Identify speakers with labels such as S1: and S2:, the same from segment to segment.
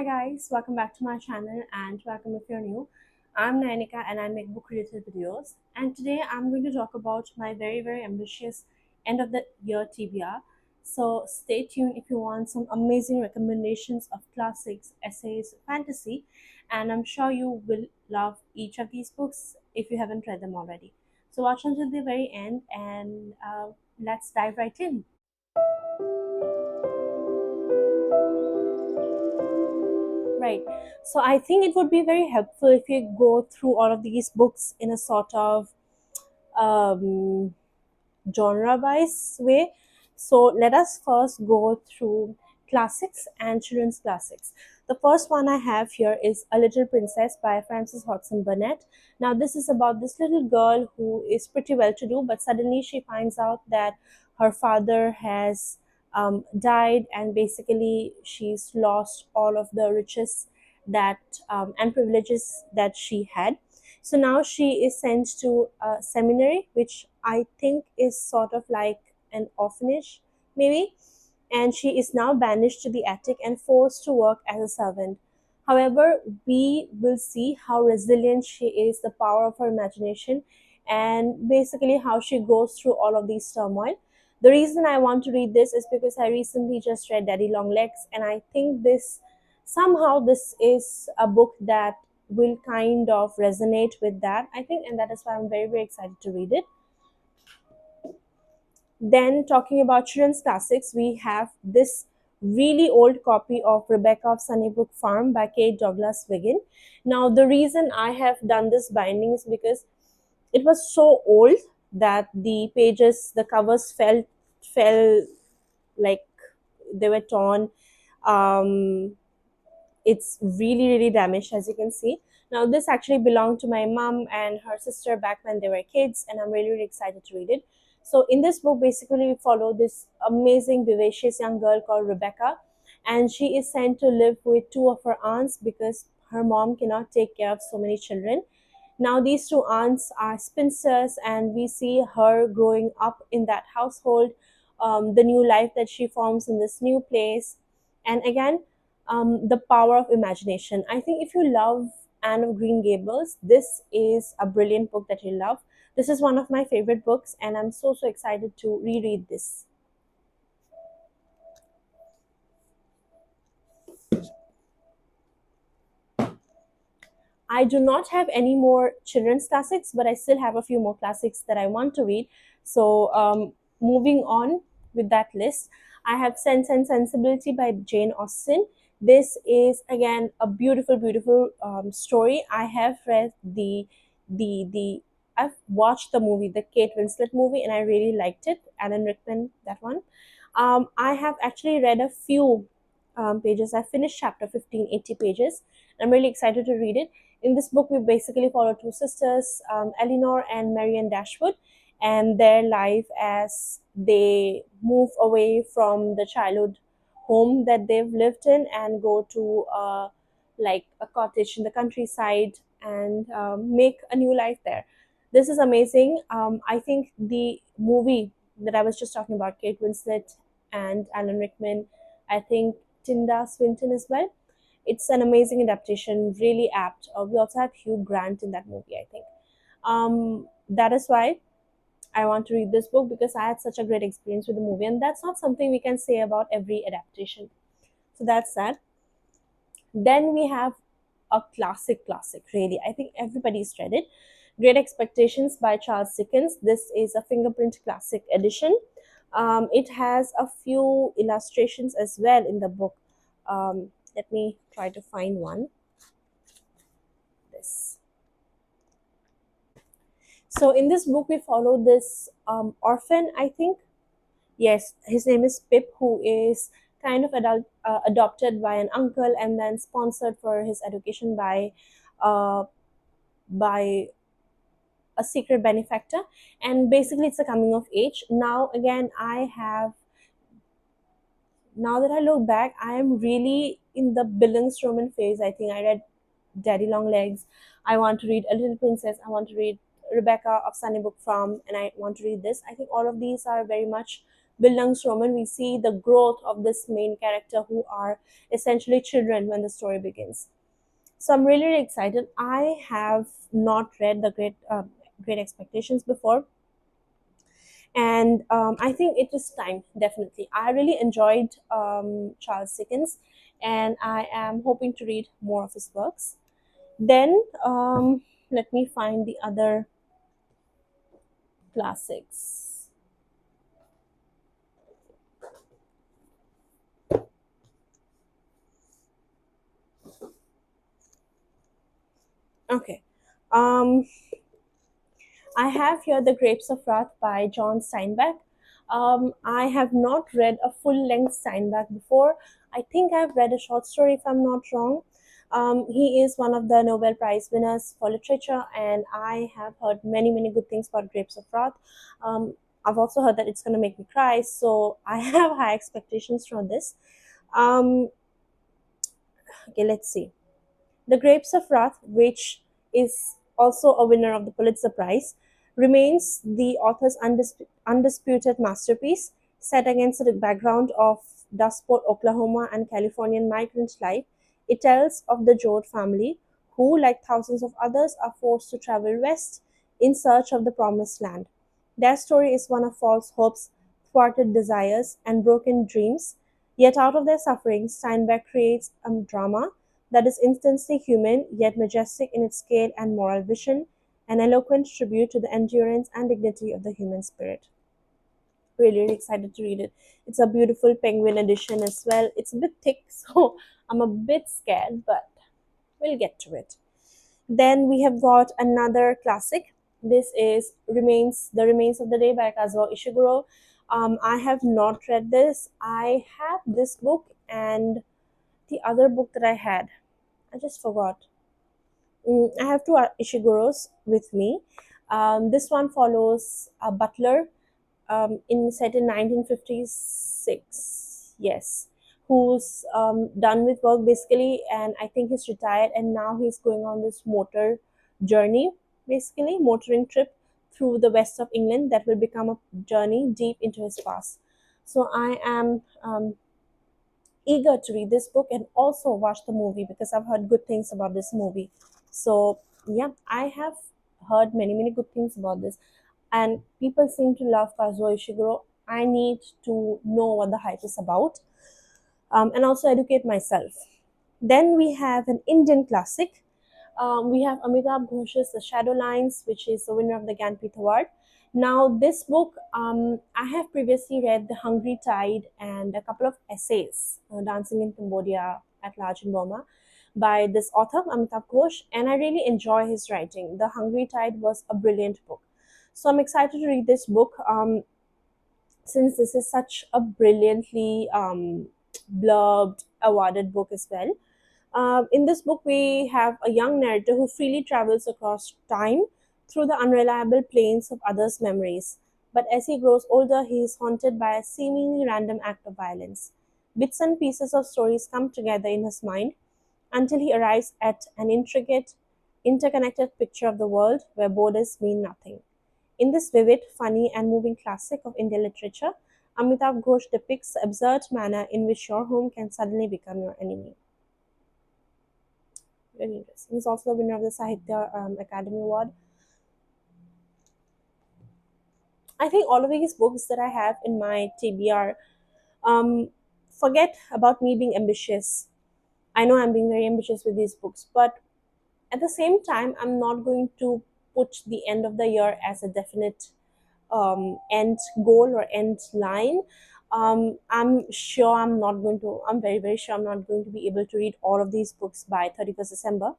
S1: Hi guys, welcome back to my channel and welcome if you're new. I'm Nainika and I make book related videos, and today I'm going to talk about my very ambitious end of the year TBR. So stay tuned if you want some amazing recommendations of classics, essays, fantasy, and I'm sure you will love each of these books if you haven't read them already. So watch until the very end and let's dive right in. Right. So I think it would be very helpful if you go through all of these books in a sort of um, genre wise way. So let us first go through classics and children's classics. The first one I have here is A Little Princess by Frances Hodgson Burnett. Now, this is about this little girl who is pretty well to do, but suddenly she finds out that her father has died, and basically she's lost all of the riches that and privileges that she had. So now she is sent to a seminary, which I think is sort of like an orphanage, maybe. And she is now banished to the attic and forced to work as a servant. However, we will see how resilient she is, the power of her imagination, and basically how she goes through all of these turmoil. The reason I want to read this is because I recently just read Daddy Long Legs, and I think this is a book that will kind of resonate with that, I think, and that is why I'm very excited to read it. Then, talking about children's classics, we have this really old copy of Rebecca of Sunnybrook Farm by Kate Douglas Wiggin. Now, the reason I have done this binding is because it was so old that the pages, the covers fell like they were torn. It's really damaged, as you can see. Now, this actually belonged to my mom and her sister back when they were kids, and I'm really excited to read it. So in this book, basically we follow this amazing vivacious young girl called Rebecca, and she is sent to live with two of her aunts because her mom cannot take care of so many children. Now, these two aunts are spinsters, and we see her growing up in that household, the new life that she forms in this new place, and again, the power of imagination. I think if you love Anne of Green Gables, this is a brilliant book that you love. This is one of my favorite books, and I'm so excited to reread this. I do not have any more children's classics, but I still have a few more classics that I want to read. So, moving on with that list, I have Sense and Sensibility by Jane Austen. This is again a beautiful story. I have read the I've watched the movie, the Kate Winslet movie, and I really liked it. Alan Rickman, that one. I have actually read a few pages. I finished chapter 15, 80 pages. I'm really excited to read it. In this book, we basically follow two sisters, Eleanor and Marianne Dashwood, and their life as they move away from the childhood home that they've lived in and go to like a cottage in the countryside and make a new life there. This is amazing. I think the movie that I was just talking about, Kate Winslet and Alan Rickman, I think Tilda Swinton as well, it's an amazing adaptation, really apt. We also have Hugh Grant in that movie, I think. That is why I want to read this book, because I had such a great experience with the movie, and that's not something we can say about every adaptation. So that's that. Then we have a classic, really. I think everybody's read it. Great Expectations by Charles Dickens. This is a fingerprint classic edition. It has a few illustrations as well in the book. Let me try to find one. This. So in this book, we follow this orphan, I think. Yes, his name is Pip, who is kind of adopted by an uncle and then sponsored for his education uh, by a secret benefactor. And basically, it's a coming of age. Now, again, now that I look back, I am really in the Bildungsroman phase. I think I read Daddy Long Legs. I want to read A Little Princess. I want to read Rebecca of Sunnybrook Farm, and I want to read this. I think all of these are very much Bildungsroman, we see the growth of this main character who are essentially children when the story begins. So I'm really, really excited. I have not read the Great Expectations before, and I think it is time. Definitely, I really enjoyed Charles Dickens, and I am hoping to read more of his works. Then let me find the other classics. Okay. Um, I have here The Grapes of Wrath by John Steinbeck. I have not read a full length Steinbeck before. I think I've read a short story, if I'm not wrong. He is one of the Nobel Prize winners for literature, and I have heard many, many good things about Grapes of Wrath. Um, I've also heard that it's going to make me cry, so I have high expectations from this. Um, okay, let's see. The Grapes of Wrath, which is also a winner of the Pulitzer Prize, remains the author's undisputed masterpiece, set against the background of Dust Bowl, Oklahoma, and Californian migrant life. It tells of the Joad family, who, like thousands of others, are forced to travel west in search of the promised land. Their story is one of false hopes, thwarted desires, and broken dreams. Yet, out of their suffering, Steinbeck creates a drama that is instantly human yet majestic in its scale and moral vision, an eloquent tribute to the endurance and dignity of the human spirit. Really, really excited to read it. It's a beautiful penguin edition as well. It's a bit thick, so I'm a bit scared, but we'll get to it. Then we have got another classic. This is Remains The Remains of the Day by Kazuo Ishiguro. I have not read this. I have this book and the other book that I had. I just forgot. I have two Ishiguros with me. This one follows a butler in set in 1956. Yes, who's done with work basically, and I think he's retired, and now he's going on this motor journey, basically motoring trip through the west of England that will become a journey deep into his past. So I am eager to read this book and also watch the movie because I've heard good things about this movie. So, yeah, I have heard many, many good things about this. And people seem to love Kazuo Ishiguro. I need to know what the hype is about, and also educate myself. Then we have an Indian classic. We have Amitabh Ghosh's The Shadow Lines, which is the winner of the Gyanpith Award. Now, this book, I have previously read The Hungry Tide and a couple of essays, Dancing in Cambodia at Large in Burma, by this author, Amitabh Ghosh, and I really enjoy his writing. The Hungry Tide was a brilliant book. So I'm excited to read this book since this is such a brilliantly blurbed, awarded book as well. In this book, we have a young narrator who freely travels across time through the unreliable planes of others' memories. But as he grows older, he is haunted by a seemingly random act of violence. Bits and pieces of stories come together in his mind until he arrives at an intricate, interconnected picture of the world where borders mean nothing. In this vivid, funny, and moving classic of Indian literature, Amitabh Ghosh depicts the absurd manner in which your home can suddenly become your enemy. Very interesting. He's also the winner of the Sahitya Academy Award. I think all of these books that I have in my TBR, um, forget about me being ambitious. I know I'm being very ambitious with these books, but at the same time, I'm not going to put the end of the year as a definite end goal or end line. I'm sure I'm not going to, I'm very, very sure I'm not going to be able to read all of these books by 31st December.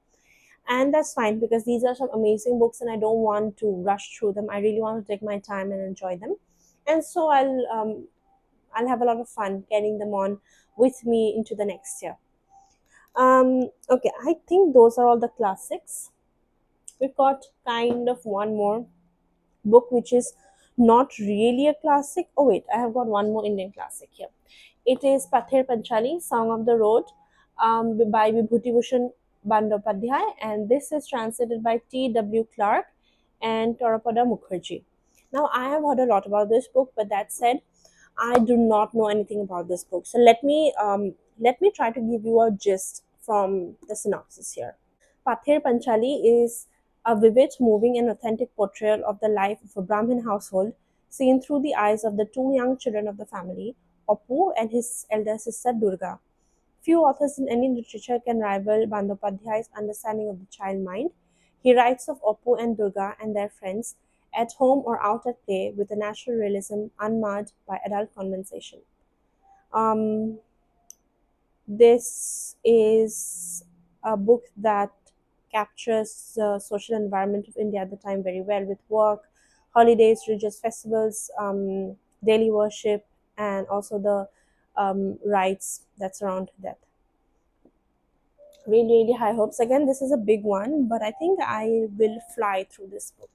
S1: And that's fine because these are some amazing books and I don't want to rush through them. I really want to take my time and enjoy them. And so I'll have a lot of fun getting them on with me into the next year. Okay, I think those are all the classics. We've got kind of one more book which is not really a classic. Oh wait, I have got one more Indian classic here. It is Pather Panchali, Song of the Road, by Vibhuti Bhushan Bandyopadhyay, and this is translated by T.W. Clark and Tarapada Mukherjee. Now, I have heard a lot about this book, but that said, I do not know anything about this book. So let me try to give you a gist from the synopsis here. Pathir Panchali is a vivid, moving, and authentic portrayal of the life of a Brahmin household, seen through the eyes of the two young children of the family, Oppu and his elder sister Durga. Few authors in any literature can rival Bandyopadhyay's understanding of the child mind. He writes of Oppu and Durga and their friends, at home or out at play, with a natural realism unmarred by adult conversation. Um, this is a book that captures the social environment of India at the time very well, with work, holidays, religious festivals, daily worship, and also the rites that surround death. Really, really high hopes. Again, this is a big one, but I think I will fly through this book.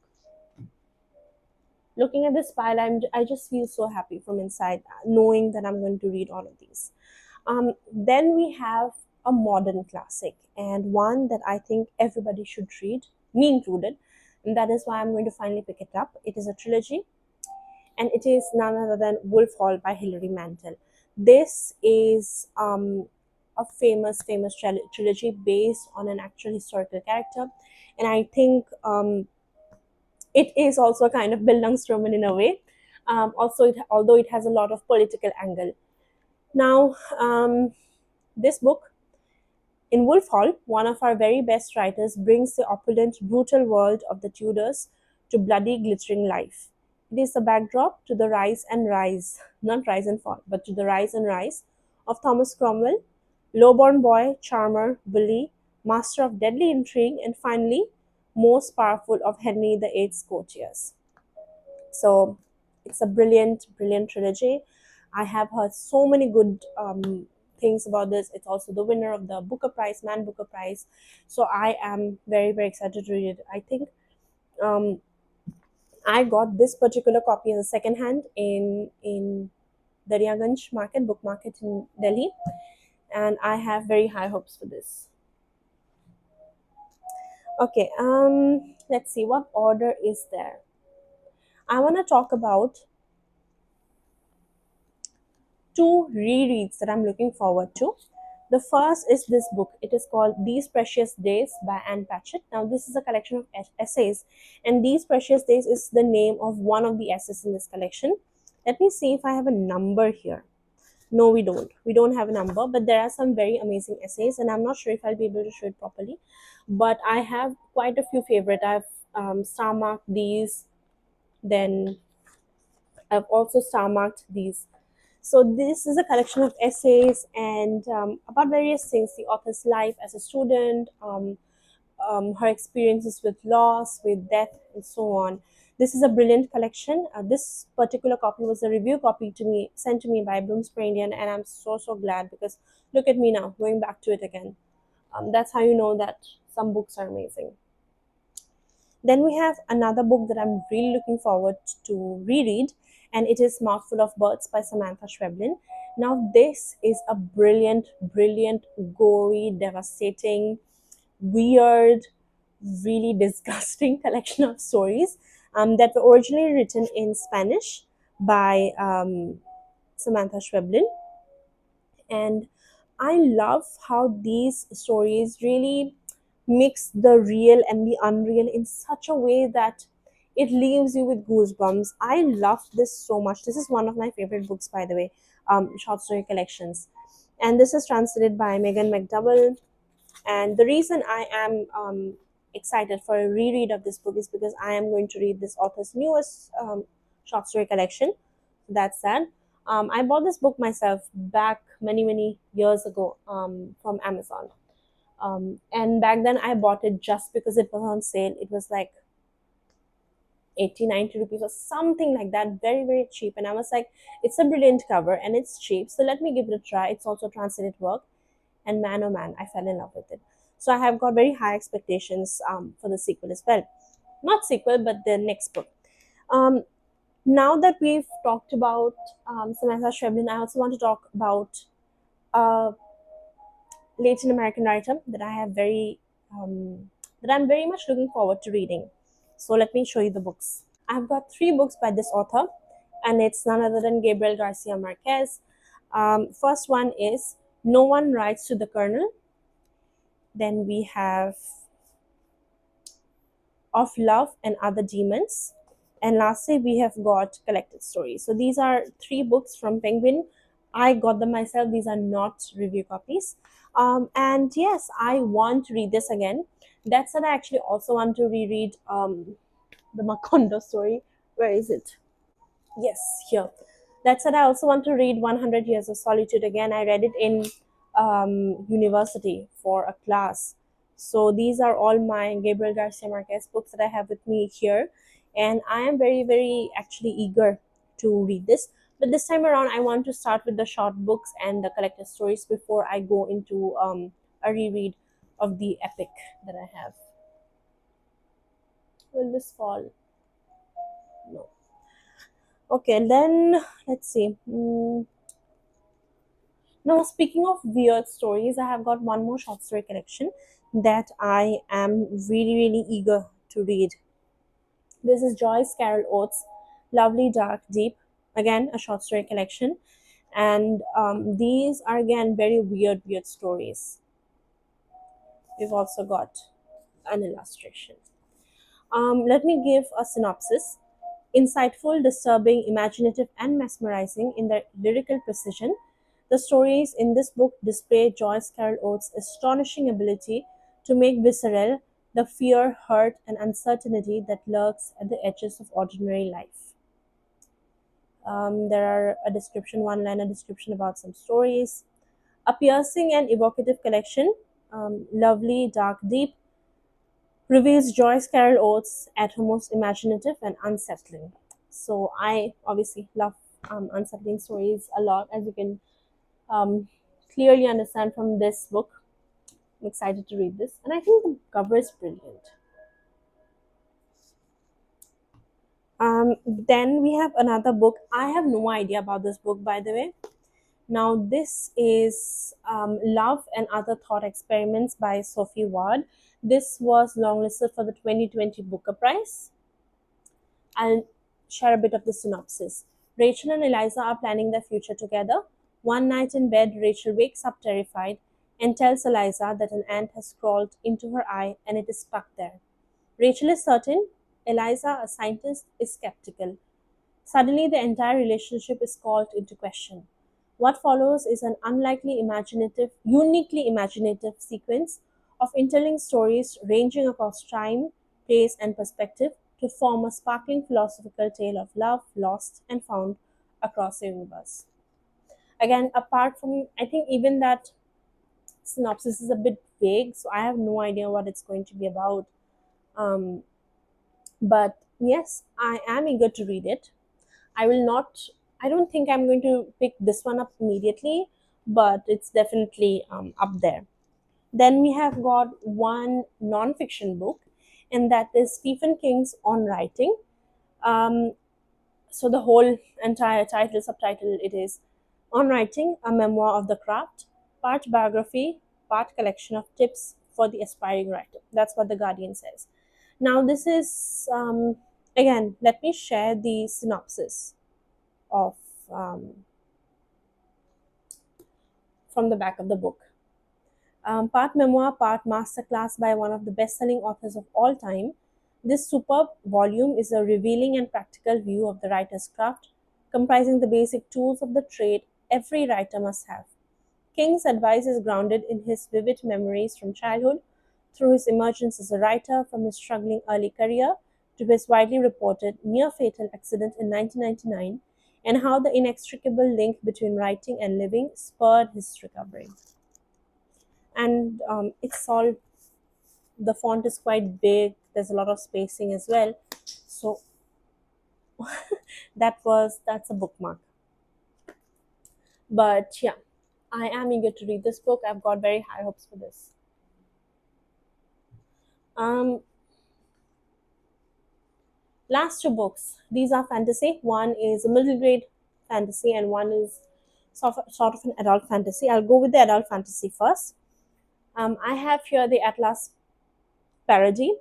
S1: Looking at this pile, I just feel so happy from inside, knowing that I'm going to read all of these. Then we have a modern classic, and one that I think everybody should read, me included, and that is why I'm going to finally pick it up. It is a trilogy, and it is none other than Wolf Hall by Hilary Mantel. This is a famous trilogy based on an actual historical character, and I think it is also a kind of Bildungsroman in a way. Although it has a lot of political angle. Now, this book in Wolf Hall, one of our very best writers brings the opulent, brutal world of the Tudors to bloody, glittering life. It is the backdrop to the not rise and fall, but to the rise and rise of Thomas Cromwell, lowborn boy, charmer, bully, master of deadly intrigue, and finally, most powerful of Henry VIII's courtiers. So it's a brilliant trilogy. I have heard so many good things about this. It's also the winner of the Booker Prize, Man Booker Prize. So I am very excited to read it. I think um, I got this particular copy as a second hand in Daryaganj Market, Book Market in Delhi, and I have very high hopes for this. Okay, let's see what order is there. I want to talk about two rereads that I'm looking forward to. The first is this book. It is called These Precious Days by Anne Patchett. Now, this is a collection of essays, and These Precious Days is the name of one of the essays in this collection. Let me see if I have a number here. No, we don't. We don't have a number, but there are some very amazing essays, and I'm not sure if I'll be able to show it properly. But I have quite a few favorite. I've star marked these, then I've also star marked these. So this is a collection of essays and about various things: the author's life as a student, her experiences with loss, with death, and so on. This is a brilliant collection. This particular copy was a review copy to me, sent to me by Bloomsbury Indian, and I'm so glad because look at me now, going back to it again. That's how you know that some books are amazing. Then we have another book that I'm really looking forward to reread, and it is Mouthful of Birds by Samantha Schweblin. Now, this is a brilliant, gory, devastating, weird, really disgusting collection of stories that were originally written in Spanish by Samantha Schweblin. And I love how these stories really mix the real and the unreal in such a way that it leaves you with goosebumps. I love this so much. This is one of my favorite books, by the way, short story collections. And this is translated by Megan McDowell. And the reason I am excited for a reread of this book is because I am going to read this author's newest short story collection. That's that. I bought this book myself back many years ago from Amazon. And back then I bought it just because it was on sale. It was like 80-90 rupees or something like that, very cheap. And I was like, it's a brilliant cover and it's cheap, so let me give it a try. It's also translated work, and man oh man, I fell in love with it. So I have got very high expectations for the sequel as well. Not sequel, but the next book. um, now that we've talked about Samantha Schweblin, I also want to talk about a Latin American writer that I have very that I'm very much looking forward to reading. So let me show you the books. I've got three books by this author. and it's none other than Gabriel Garcia Marquez. First one is No One Writes to the Colonel. Then we have Of Love and Other Demons. And lastly, we have got Collected Stories. So these are three books from Penguin. I got them myself. These are not review copies. And yes, I want to read this again. That said, I actually also want to reread the Macondo story. Where is it? Yes, here. That said, I also want to read 100 Years of Solitude again. I read it in university for a class. So these are all my Gabriel Garcia Marquez books that I have with me here. And I am very, very actually eager to read this. But this time around, I want to start with the short books and the collected stories before I go into a reread of the epic that I have. Will this fall? No. Okay, and then let's see. Now, speaking of weird stories, I have got one more short story collection that I am really, really eager to read. This is Joyce Carol Oates' Lovely Dark Deep, again, a short story collection. And these are again very weird, weird stories. We've also got an illustration. Let me give a synopsis. Insightful, disturbing, imaginative, and mesmerizing in their lyrical precision, the stories in this book display Joyce Carol Oates' astonishing ability to make visceral the fear, hurt, and uncertainty that lurks at the edges of ordinary life. There are a description, one liner description about some stories. A piercing and evocative collection, Lovely, Dark, Deep, reveals Joyce Carol Oates at her most imaginative and unsettling. So I obviously love unsettling stories a lot, as you can um, clearly understand from this book. I'm excited to read this, and I think the cover is brilliant. Then we have another book. I have no idea about this book, by the way. Now, this is Love and Other Thought Experiments by Sophie Ward. This was longlisted for the 2020 Booker Prize. I'll share a bit of the synopsis. Rachel and Eliza are planning their future together. One night in bed, Rachel wakes up terrified and tells Eliza that an ant has crawled into her eye and it is stuck there. Rachel is certain, Eliza, a scientist, is skeptical. Suddenly, the entire relationship is called into question. What follows is an uniquely imaginative sequence of interlinked stories ranging across time, place, and perspective to form a sparkling philosophical tale of love lost and found across the universe. Again, apart from, I think even that synopsis is a bit vague, so I have no idea what it's going to be about. Um, but yes, I am eager to read it. I will not, I don't think I'm going to pick this one up immediately, but it's definitely up there. Then we have got one non-fiction book, and that is Stephen King's On Writing. Um, so the whole entire title, subtitle, it is On Writing, a memoir of the craft, part biography, part collection of tips for the aspiring writer. That's what the Guardian says. Now, this is, again, let me share the synopsis of um, from the back of the book. Part memoir, part masterclass by one of the best-selling authors of all time. This superb volume is a revealing and practical view of the writer's craft, comprising the basic tools of the trade every writer must have. King's advice is grounded in his vivid memories from childhood, through his emergence as a writer, from his struggling early career to his widely reported near fatal accident in 1999, and how the inextricable link between writing and living spurred his recovery. And it's all, the font is quite big, there's a lot of spacing as well. So that's a bookmark. But yeah, I am eager to read this book. I've got very high hopes for this. Um, Last two books. These are fantasy. One is a middle grade fantasy, and one is sort of an adult fantasy. I'll go with the adult fantasy first. I have here the Atlas parody.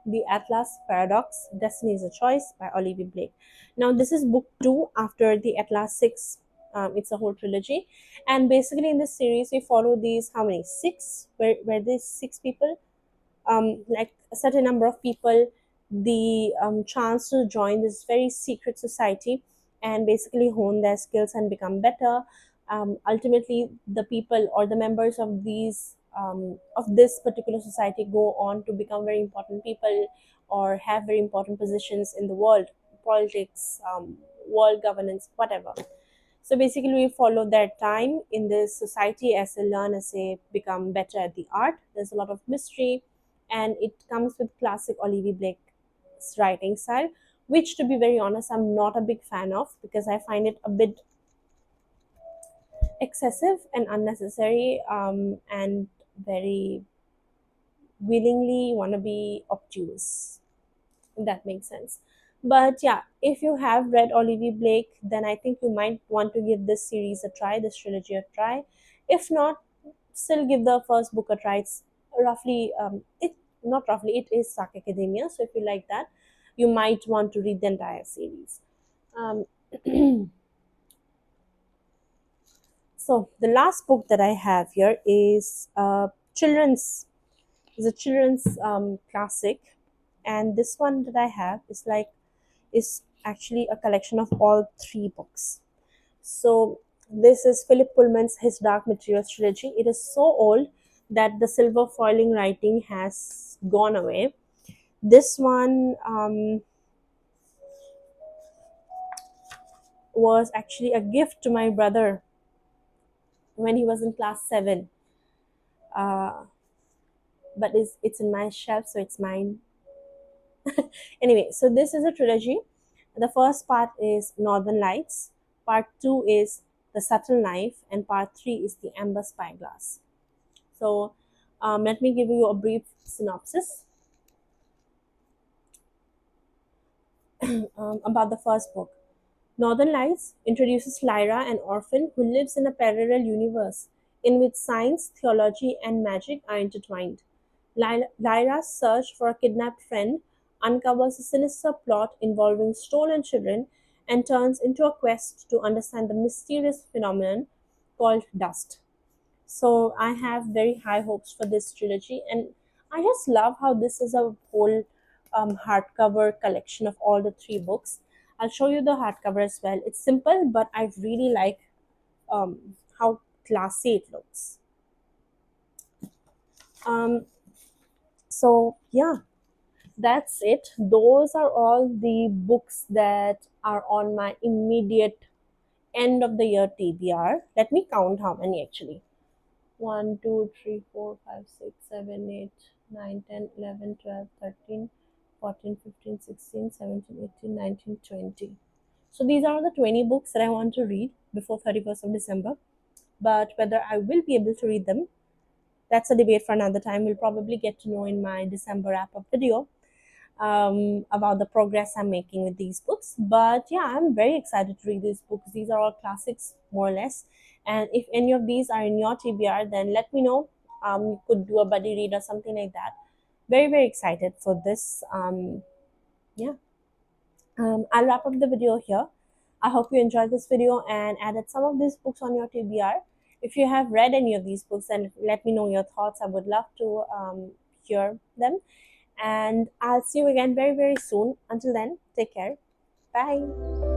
S1: The Atlas Paradox, Destiny is a Choice by Olivia Blake. Now, this is book two after the Atlas 6. It's a whole trilogy. And basically, in this series, we follow these, how many? Six? Were these six people? Like a certain number of people, the chance to join this very secret society and basically hone their skills and become better. Ultimately, the people or the members of these of this particular society go on to become very important people or have very important positions in the world, politics, world governance, whatever. So basically, we follow their time in this society as they learn, as they become better at the art. There's a lot of mystery, and it comes with classic Olivia Blake's writing style, which, to be very honest, I'm not a big fan of because I find it a bit excessive and unnecessary, and very willingly want to be obtuse, if that makes sense. But yeah, if you have read Olivia Blake, then I think you might want to give this series a try, this trilogy a try. If not, still give the first book a try. It's roughly, it not roughly, it is Sark Academia. So if you like that, you might want to read the entire series. Um, so the last book that I have here children's is a children's classic, and this one that I have is actually a collection of all three books. So this is Philip Pullman's His Dark Materials trilogy. It is so old that the silver foiling writing has gone away. This one was actually a gift to my brother when he was in class 7. Uh, but it's in my shelf, so it's mine. Anyway, so this is a trilogy. The first part is Northern Lights, part 2 is The Subtle Knife, and part 3 is The Amber Spyglass. So, let me give you a brief synopsis about the first book. Northern Lights introduces Lyra, an orphan who lives in a parallel universe in which science, theology, and magic are intertwined. Lyra's search for a kidnapped friend uncovers a sinister plot involving stolen children and turns into a quest to understand the mysterious phenomenon called dust. So I have very high hopes for this trilogy, and I just love how this is a whole hardcover collection of all the three books. I'll show you the hardcover as well. It's simple, but I really like how classy it looks. Um, so yeah, that's it. Those are all the books that are on my immediate end of the year TBR. Let me count how many actually. 1, 2, 3, 4, 5, 6, 7, 8, 9, 10, 11, 12, 13, 14, 15, 16, 17, 18, 19, 20. So these are the 20 books that I want to read before 31st of December. But whether I will be able to read them, that's a debate for another time. We'll probably get to know in my December wrap up video about the progress I'm making with these books. But yeah, I'm very excited to read these books. These are all classics, more or less. And if any of these are in your TBR, then let me know. You could do a buddy read or something like that. Very, very excited for this. Yeah. I'll wrap up the video here. I hope you enjoyed this video and added some of these books on your TBR. If you have read any of these books, then let me know your thoughts. I would love to hear them. And I'll see you again very, very soon. Until then, take care. Bye.